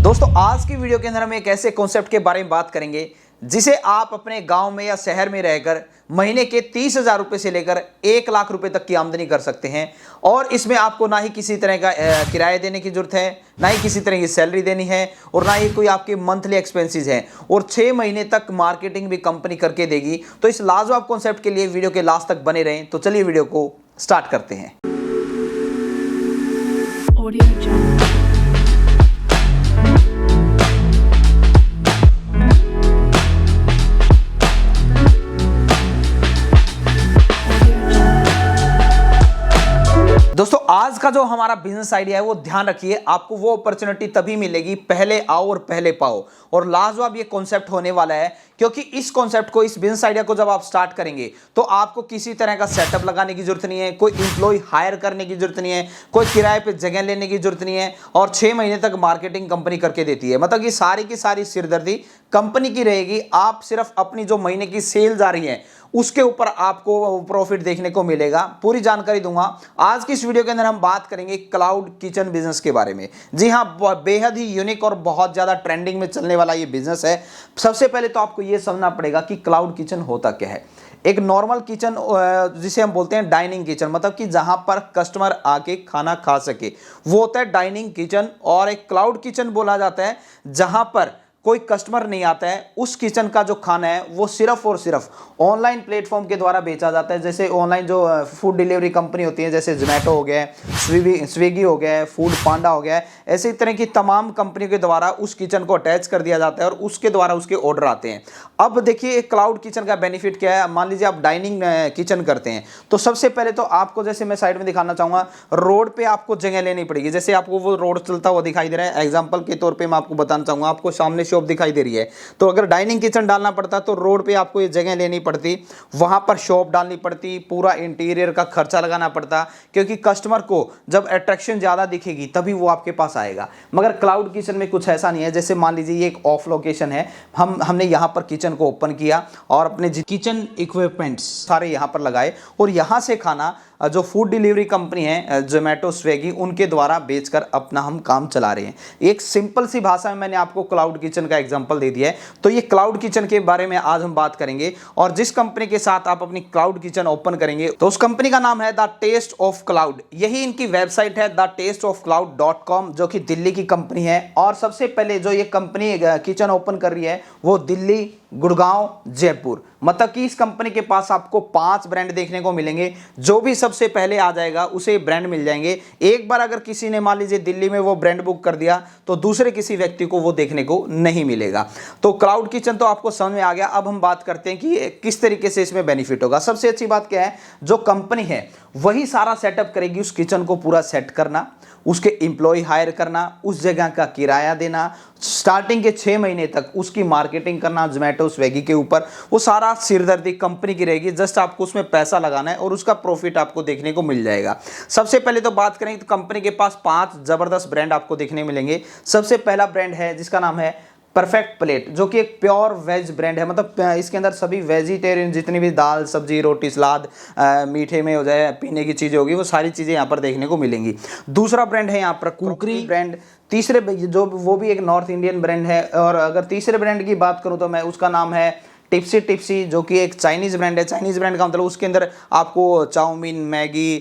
दोस्तों आज की वीडियो के अंदर हम एक ऐसे कॉन्सेप्ट के बारे में बात करेंगे जिसे आप अपने गांव में या शहर में रहकर महीने के 30,000 रुपए से लेकर 1 लाख रुपए तक की आमदनी कर सकते हैं। और इसमें आपको ना ही किसी तरह का किराया देने की जरूरत है, ना ही किसी तरह की सैलरी देनी है, और ना ही कोई आपके मंथली एक्सपेंसेस हैं, और 6 महीने तक मार्केटिंग भी कंपनी करके देगी। तो इस लाजवाब कॉन्सेप्ट के लिए वीडियो के लास्ट तक बने रहें। तो चलिए वीडियो को स्टार्ट करते हैं। दोस्तों आज का जो हमारा बिजनेस आइडिया है वो ध्यान रखिए, आपको वो अपॉर्चुनिटी तभी मिलेगी पहले आओ और पहले पाओ। और लाजवाब ये कॉन्सेप्ट होने वाला है, क्योंकि इस कॉन्सेप्ट को, इस बिजनेस आइडिया को जब आप स्टार्ट करेंगे तो आपको किसी तरह का सेटअप लगाने की जरूरत नहीं है, कोई इंप्लॉय हायर करने की जरूरत नहीं है, कोई किराए पे जगह लेने की जरूरत नहीं है, और 6 महीने तक मार्केटिंग कंपनी करके देती है। मतलब कि सारी की सारी सिरदर्दी कंपनी की रहेगी। आप सिर्फ अपनी जो महीने की सेल जा रही है उसके ऊपर आपको प्रॉफिट देखने को मिलेगा। पूरी जानकारी दूंगा। आज की इस वीडियो के अंदर हम बात करेंगे क्लाउड किचन बिजनेस के बारे में। जी हाँ, बेहद ही यूनिक और बहुत ज्यादा ट्रेंडिंग में चलने वाला ये बिजनेस है। सबसे पहले तो आपको ये समझना पड़ेगा कि क्लाउड किचन होता क्या है। एक नॉर्मल किचन जिसे हम बोलते हैं डाइनिंग किचन, मतलब कि जहां पर कस्टमर आके खाना खा सके, वो होता है डाइनिंग किचन। और एक क्लाउड किचन बोला जाता है जहां पर कोई कस्टमर नहीं आता है, उस किचन का जो खाना है वो सिर्फ और सिर्फ ऑनलाइन प्लेटफॉर्म के द्वारा बेचा जाता है। जैसे ऑनलाइन जो फूड डिलीवरी कंपनी होती है, जैसे जोमेटो हो गया, स्विगी हो गया, फूड पांडा हो गया, ऐसे तरह की तमाम कंपनियों के द्वारा उस किचन को अटैच कर दिया जाता है और उसके द्वारा उसके ऑर्डर आते हैं। अब देखिए क्लाउड किचन का बेनिफिट क्या है। मान लीजिए आप डाइनिंग किचन करते हैं, तो सबसे पहले तो आपको, जैसे मैं साइड में दिखाना चाहूंगा, रोड पे आपको जगह लेनी पड़ेगी। जैसे आपको वो रोड चलता हुआ दिखाई दे रहा है, एग्जाम्पल के तौर पर मैं आपको बताना चाहूंगा, आपको सामने शॉप दिखाई दे रही है, तो अगर डाइनिंग किचन डालना पड़ता तो रोड पे आपको ये जगह लेनी पड़ती, वहां पर शॉप डालनी पड़ती, पूरा इंटीरियर का खर्चा लगाना पड़ता, क्योंकि कस्टमर को जब अट्रैक्शन ज्यादा दिखेगी तभी वो आपके पास आएगा। मगर क्लाउड किचन में कुछ ऐसा नहीं है। जैसे मान लीजिए ये एक ऑफ लोकेशन है, हमने यहां पर किचन को ओपन किया और अपने किचन इक्विपमेंट्स सारे यहां पर लगाए, और यहां से खाना जो फूड डिलीवरी कंपनी है जोमेटो स्विगी, उनके द्वारा बेचकर अपना हम काम चला रहे हैं। एक सिंपल सी भाषा में मैंने आपको क्लाउड किचन का एग्जांपल दे दिया है। तो ये क्लाउड किचन के बारे में आज हम बात करेंगे, और जिस कंपनी के साथ आप अपनी क्लाउड किचन ओपन करेंगे तो उस कंपनी का नाम है द टेस्ट ऑफ क्लाउड। यही इनकी वेबसाइट है thetasteofcloud.com, जो कि दिल्ली की कंपनी है। और सबसे पहले जो ये कंपनी किचन ओपन कर रही है वो दिल्ली, गुड़गांव, जयपुर, मतलब कि इस कंपनी के पास आपको 5 ब्रांड देखने को मिलेंगे। जो भी सबसे पहले आ जाएगा उसे ब्रांड मिल जाएंगे। एक बार अगर किसी ने मान लीजिए दिल्ली में वो ब्रांड बुक कर दिया तो दूसरे किसी व्यक्ति को वो देखने को नहीं मिलेगा। तो क्लाउड किचन तो आपको समझ में आ गया। अब हम बात करते हैं कि किस तरीके से इसमें बेनिफिट होगा। सबसे अच्छी बात क्या है, जो कंपनी है वही सारा सेटअप करेगी, उस किचन को पूरा सेट करना, उसके एम्प्लॉय हायर करना, उस जगह का किराया देना, स्टार्टिंग के 6 महीने तक उसकी मार्केटिंग करना जोमेटो स्विगी के ऊपर, वो सारा सिरदर्दी कंपनी की रहेगी। जस्ट आपको उसमें पैसा लगाना है और उसका प्रॉफिट आपको देखने को मिल जाएगा। सबसे पहले तो बात करें तो कंपनी के पास 5 जबरदस्त ब्रांड आपको देखने मिलेंगे। सबसे पहला ब्रांड है जिसका नाम है परफेक्ट प्लेट, जो कि एक प्योर वेज ब्रांड है। मतलब इसके अंदर सभी वेजिटेरियन जितनी भी दाल, सब्जी, रोटी, सलाद, मीठे में हो जाए, पीने की चीज़ें होगी, वो सारी चीज़ें यहाँ पर देखने को मिलेंगी। दूसरा ब्रांड है यहाँ पर कुकरी ब्रांड। तीसरे जो वो भी एक नॉर्थ इंडियन ब्रांड है। और अगर तीसरे ब्रांड की बात करूँ तो मैं उसका नाम है टिप्सी, जो कि एक चाइनीज ब्रांड है। चाइनीज ब्रांड का मतलब उसके अंदर आपको चाउमीन, मैगी,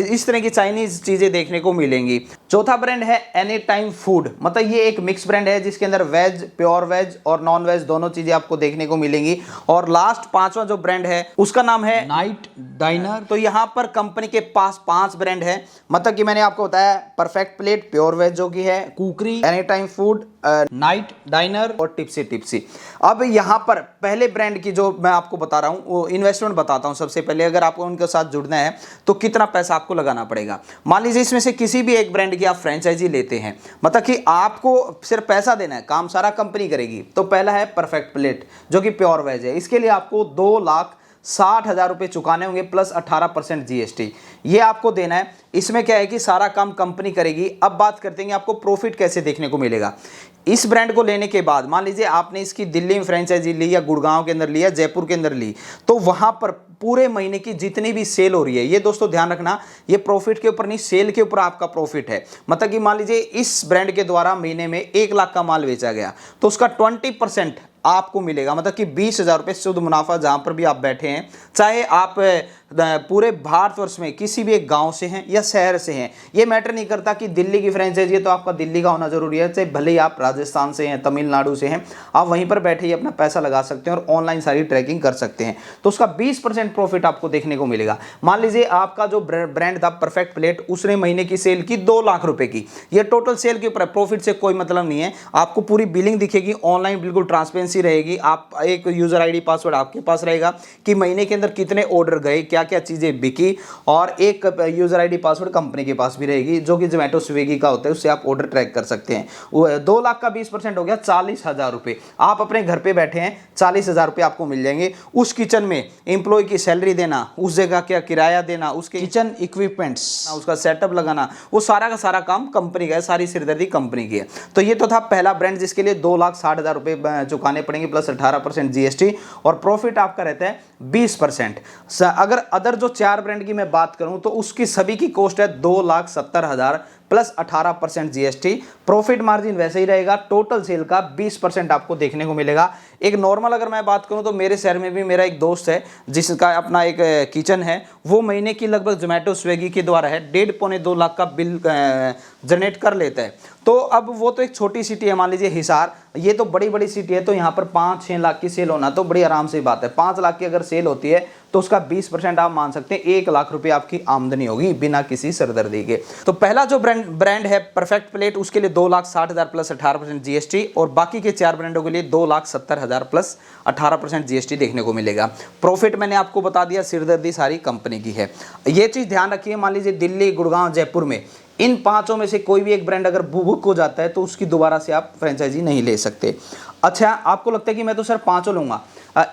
इस तरह की चाइनीज चीज़ें देखने को मिलेंगी। चौथा ब्रांड है एनी टाइम फूड, मतलब ये एक मिक्स ब्रांड है जिसके अंदर वेज, प्योर वेज और नॉन वेज दोनों चीज़ें आपको देखने को मिलेंगी। और लास्ट 5वां जो ब्रांड है उसका नाम है नाइट डाइनर। तो यहाँ पर कंपनी के पास 5 ब्रांड है। मतलब कि मैंने आपको बताया परफेक्ट प्लेट प्योर वेज जो कि है, cookery, any time food, night diner और टिप्सी। अब यहाँ पर पहले ब्रांड की जो मैं आपको बता रहा हूँ वो इन्वेस्टमेंट बताता हूँ। सबसे पहले अगर आपको उनके साथ जुड़ना है तो कितना पैसा आपको लगाना पड़ेगा। मान लीजिए इसमें से किसी भी एक ब्रांड की आप फ्रेंचाइजी लेते हैं, मतलब कि आपको सिर्फ पैसा देना है, काम सारा कंपनी करेगी। तो पहला है परफेक्ट प्लेट जो कि प्योर वेज है। इसके लिए आपको 2,60,000 रुपये चुकाने होंगे प्लस 18% GST। ये आपको देना है। इसमें क्या है कि सारा काम कंपनी करेगी। अब बात करते हैं कि आपको प्रॉफिट कैसे देखने को मिलेगा। इस ब्रांड को लेने के बाद मान लीजिए आपने इसकी दिल्ली में फ्रेंचाइजी ली या गुड़गांव के अंदर ली या जयपुर के अंदर ली, तो वहां पर पूरे महीने की जितनी भी सेल हो रही है, ये दोस्तों ध्यान रखना, ये प्रॉफिट के ऊपर नहीं, सेल के ऊपर आपका प्रॉफिट है। मतलब कि मान लीजिए इस ब्रांड के द्वारा महीने में 1 लाख का माल बेचा गया तो उसका 20% आपको मिलेगा। मतलब कि 20,000 रुपये शुद्ध मुनाफा जहां पर भी आप बैठे हैं, चाहे आप पूरे भारतवर्ष में किसी भी एक गांव से हैं या शहर से हैं, ये मैटर नहीं करता कि दिल्ली की फ्रेंचाइजी है तो आपका दिल्ली का होना जरूरी है। चाहे भले ही आप राजस्थान से हैं, तमिलनाडु से हैं, आप वहीं पर बैठे ही अपना पैसा लगा सकते हैं और ऑनलाइन सारी ट्रैकिंग कर सकते हैं। तो उसका 20% प्रॉफिट आपको देखने को मिलेगा। मान लीजिए आपका जो ब्रांड था परफेक्ट प्लेट, उसने महीने की सेल की 2 लाख रुपए की, ये टोटल सेल के ऊपर, प्रॉफिट से कोई मतलब नहीं है। आपको पूरी बिलिंग दिखेगी, ऑनलाइन बिल्कुल ट्रांसपेरेंसी रहेगी। आप एक यूजर आईडी पासवर्ड आपके पास रहेगा कि महीने के अंदर कितने ऑर्डर गए, क्या क्या चीजें बिकी, और एक यूजर आईडी पासवर्ड कंपनी के पास भी रहेगी जो कि जोमेटो स्विगी का होता है, उससे आप ऑर्डर ट्रैक कर सकते हैं। 2 लाख का 20% हो गया 40,000 रुपए। आप अपने घर पे बैठे हैं, 40,000 रुपए आपको मिल जाएंगे। उस किचन में एम्प्लॉय की सैलरी देना, उस जगह क्या किराया देना, उसके किचन इक्विपमेंट्स, उसका सेटअप लगाना, वो सारा का सारा काम कंपनी का है, सारी सिरदर्दी कंपनी की है। तो ये तो था पहला ब्रांड जिसके लिए 2,60,000 रुपए चुकाने पड़ेंगे प्लस 18% जीएसटी, और प्रॉफिट आपका रहता है 20%। अगर अदर जो 4 ब्रांड की मैं बात करूं तो उसकी सभी की कॉस्ट है 2,70,000 प्लस 18% जीएसटी। प्रॉफिट मार्जिन वैसे ही रहेगा, टोटल सेल का 20% आपको देखने को मिलेगा। एक नॉर्मल अगर मैं बात करूं तो मेरे शहर में भी मेरा एक दोस्त है जिसका अपना एक किचन है, वो महीने की लगभग जोमेटो स्विगी के द्वारा है 1.5-2 लाख का बिल जनरेट कर लेता है। तो अब वो तो एक छोटी सिटी है, मान लीजिए हिसार, ये तो बड़ी बड़ी सिटी है, तो यहाँ पर 5-6 लाख की सेल होना तो बड़ी आराम से बात है। 5 लाख की अगर सेल होती है तो उसका 20% आप मान सकते हैं 1 लाख रुपए आपकी आमदनी होगी बिना किसी सरदर्दी के। तो पहला जो ब्रांड है परफेक्ट प्लेट, उसके लिए 2,60,000 प्लस 18% जीएसटी, और बाकी के 4 ब्रांडों के लिए 2,70,000 प्लस 18% जीएसटी देखने को मिलेगा। प्रॉफिट मैंने आपको बता दिया, सिरदर्दी सारी कंपनी की है। ये चीज ध्यान रखिए, मान लीजिए दिल्ली, गुड़गांव, जयपुर में इन 5 में से कोई भी एक ब्रांड अगर बुक हो जाता है तो उसकी दोबारा से आप फ्रेंचाइजी नहीं ले सकते। अच्छा, आपको लगता है कि मैं तो सर 5 लूंगा,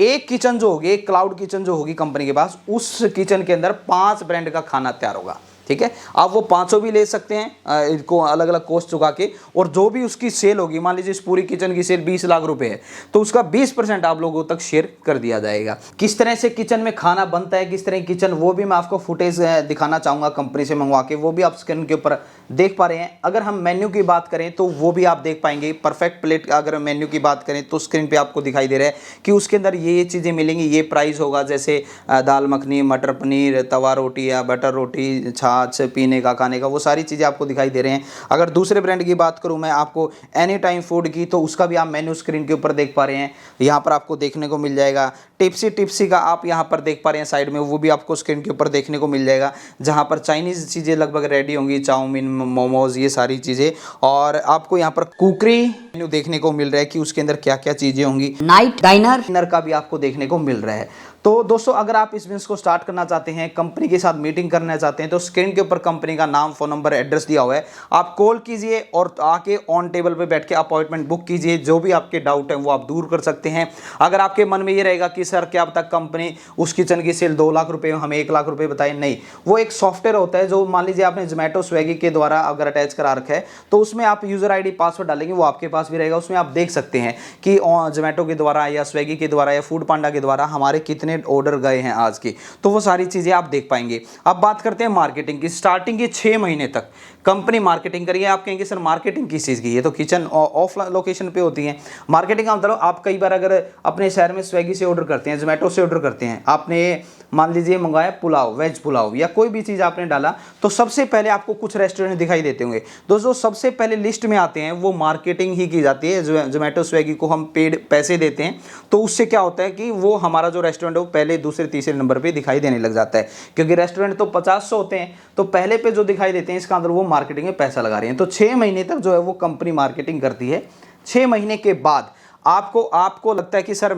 एक किचन जो होगी, एक क्लाउड किचन जो होगी कंपनी के पास, उस किचन के अंदर 5 ब्रांड का खाना तैयार होगा। ठीक है, आप वो 5 भी ले सकते हैं इनको अलग अलग कॉस्ट चुका के, और जो भी उसकी सेल होगी, मान लीजिए इस पूरी किचन की सेल 20 लाख रुपए है तो उसका 20% आप लोगों तक शेयर कर दिया जाएगा। किस तरह से किचन में खाना बनता है, किस तरह की किचन, वो भी मैं आपको फुटेज दिखाना चाहूंगा कंपनी से मंगवा के, वो भी आप स्क्रीन के ऊपर देख पा रहे हैं। अगर हम मेन्यू की बात करें तो वो भी आप देख पाएंगे। परफेक्ट प्लेट का अगर मेन्यू की बात करें तो स्क्रीन पे आपको दिखाई दे रहा है कि उसके अंदर ये चीज़ें मिलेंगी, ये प्राइस होगा, जैसे दाल मखनी, मटर पनीर, तवा रोटी या बटर रोटी, छाछ, पीने का, खाने का, वो सारी चीज़ें आपको दिखाई दे रहे हैं। अगर दूसरे ब्रांड की बात करूँ मैं आपको एनी टाइम फूड की, तो उसका भी आप मेन्यू स्क्रीन के ऊपर देख पा रहे हैं, यहाँ पर आपको देखने को मिल जाएगा। टिप्सी का आप यहाँ पर देख पा रहे हैं साइड में, वो भी आपको स्क्रीन के ऊपर देखने को मिल जाएगा, जहाँ पर चाइनीज़ चीज़ें लगभग रेडी होंगी, चाउमीन, मोमोज, ये सारी चीज़ें। और आपको यहाँ पर कुकरी मेन्यू देखने को मिल रहा है कि उसके अंदर क्या क्या चीज़ें होंगी। नाइट डाइनर का भी आपको देखने को मिल रहा है। तो दोस्तों, अगर आप इस बिजनेस को स्टार्ट करना चाहते हैं, कंपनी के साथ मीटिंग करना चाहते हैं, तो स्क्रीन के ऊपर कंपनी का नाम, फोन नंबर, एड्रेस दिया हुआ है, आप कॉल कीजिए और आके ऑन टेबल पे बैठ के अपॉइंटमेंट बुक कीजिए। जो भी आपके डाउट है वो आप दूर कर सकते हैं। अगर आपके मन में ये रहेगा कि सर क्या पता कंपनी उस किचन की सेल 2 लाख रुपए, हमें 1 लाख रुपए बताए, नहीं, वो एक सॉफ्टवेयर होता है जो मान लीजिए आपने जोमेटो स्विगी के द्वारा अगर अटैच करा रखा है, तो उसमें आप यूजर आईडी पासवर्ड डालेंगे, वो आपके पास भी रहेगा। उसमें आप देख सकते हैं कि जोमेटो के द्वारा या स्विगी के द्वारा या फूड पांडा के द्वारा हमारे कितने ऑर्डर गए हैं आज की, तो वो सारी चीजें आप देख पाएंगे। अब बात करते हैं मार्केटिंग की। स्टार्टिंग के 6 महीने तक कंपनी मार्केटिंग करिए। आप कहेंगे सर मार्केटिंग किस चीज़ की, ये तो किचन ऑफ लोकेशन पे होती है। मार्केटिंग का मतलब आप कई बार अगर अपने शहर में स्विगी से ऑर्डर करते हैं, जोमेटो से ऑर्डर करते हैं, आपने मान लीजिए मंगाया पुलाव, वेज पुलाव या कोई भी चीज़ आपने डाला, तो सबसे पहले आपको कुछ रेस्टोरेंट दिखाई देते होंगे। दोस्तों, सबसे पहले लिस्ट में आते हैं वो मार्केटिंग ही की जाती है। जोमेटो स्विगी को हम पेड पैसे देते हैं, तो उससे क्या होता है कि वो हमारा जो रेस्टोरेंट है वो पहले, दूसरे, तीसरे नंबर पे दिखाई देने लग जाता है, क्योंकि रेस्टोरेंट तो 50-100 होते हैं, तो पहले पे जो दिखाई देते हैं इसका अंदर वो मार्केटिंग में पैसा लगा रहे हैं। तो 6 महीने तक जो है वो कंपनी मार्केटिंग करती है। 6 महीने के बाद आपको लगता है कि सर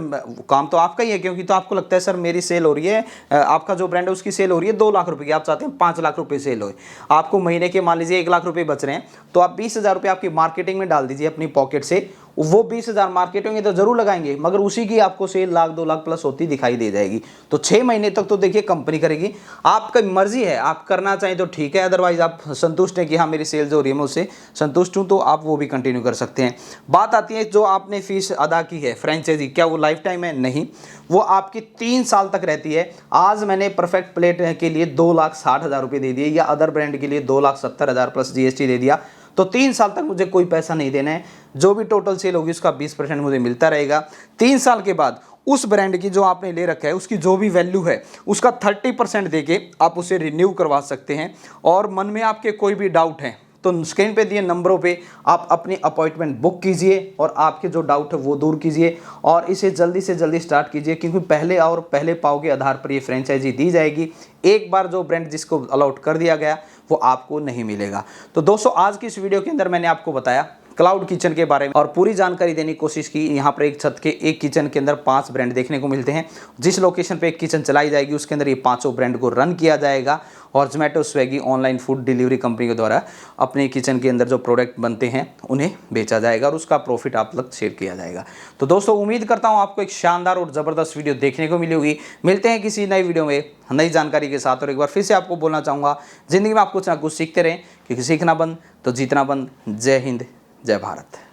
काम तो आपका ही है, क्योंकि तो आपको लगता है सर मेरी सेल हो रही है, आपका जो ब्रांड है उसकी सेल हो रही है 2 लाख रुपए की, आप चाहते हैं 5 लाख रुपए सेल हो, आपको महीने के मान लीजिए 1 लाख रुपए बच रहे हैं, तो आप 20,000 रुपये आपकी मार्केटिंग में डाल दीजिए अपनी पॉकेट से। वो 20,000 मार्केट होंगे तो जरूर लगाएंगे, मगर उसी की आपको सेल लाख 2 लाख प्लस होती दिखाई दे जाएगी। तो 6 महीने तक तो देखिए कंपनी करेगी, आपका मर्जी है, आप करना चाहें तो ठीक है, अदरवाइज आप संतुष्ट हैं कि हाँ मेरी सेल जो हो रही है मैं उससे संतुष्ट हूँ, तो आप वो भी कंटिन्यू कर सकते हैं। बात आती है जो आपने फीस अदा की है फ्रेंचाइजी, क्या वो लाइफ टाइम है? नहीं, वो आपकी 3 साल तक रहती है। आज मैंने परफेक्ट प्लेट के लिए 2,60,000 रुपये दे दिए, या अदर ब्रांड के लिए 2,70,000 प्लस GST दे दिया, तो 3 साल तक मुझे कोई पैसा नहीं देना है। जो भी टोटल सेल होगी उसका 20% मुझे मिलता रहेगा। 3 साल के बाद उस ब्रांड की जो आपने ले रखा है उसकी जो भी वैल्यू है उसका 30% देके आप उसे रिन्यू करवा सकते हैं। और मन में आपके कोई भी डाउट है तो स्क्रीन पे दिए नंबरों पे आप अपनी अपॉइंटमेंट बुक कीजिए और आपके जो डाउट है वो दूर कीजिए, और इसे जल्दी से जल्दी स्टार्ट कीजिए, क्योंकि पहले और पहले पाव के आधार पर ये फ्रेंचाइजी दी जाएगी। एक बार जो ब्रांड जिसको अलॉट कर दिया गया वो आपको नहीं मिलेगा। तो दोस्तों आज की इस वीडियो के अंदर मैंने आपको बताया क्लाउड किचन के बारे में और पूरी जानकारी देने की कोशिश की। यहाँ पर एक छत के एक किचन के अंदर 5 ब्रांड देखने को मिलते हैं। जिस लोकेशन पे एक किचन चलाई जाएगी उसके अंदर ये 5 ब्रांड को रन किया जाएगा, और Zomato Swiggy online food delivery company के द्वारा अपने किचन के अंदर जो प्रोडक्ट बनते हैं उन्हें बेचा जाएगा और उसका प्रॉफिट आप तक शेयर किया जाएगा। तो दोस्तों उम्मीद करता हूँ आपको एक शानदार और ज़बरदस्त वीडियो देखने को मिली होगी। मिलते हैं किसी नई वीडियो में नई जानकारी के साथ। और एक बार फिर से आपको बोलना चाहूँगा, ज़िंदगी में आप कुछ ना कुछ सीखते रहें, क्योंकि सीखना बंद तो जीतना बंद। जय हिंद, जय भारत।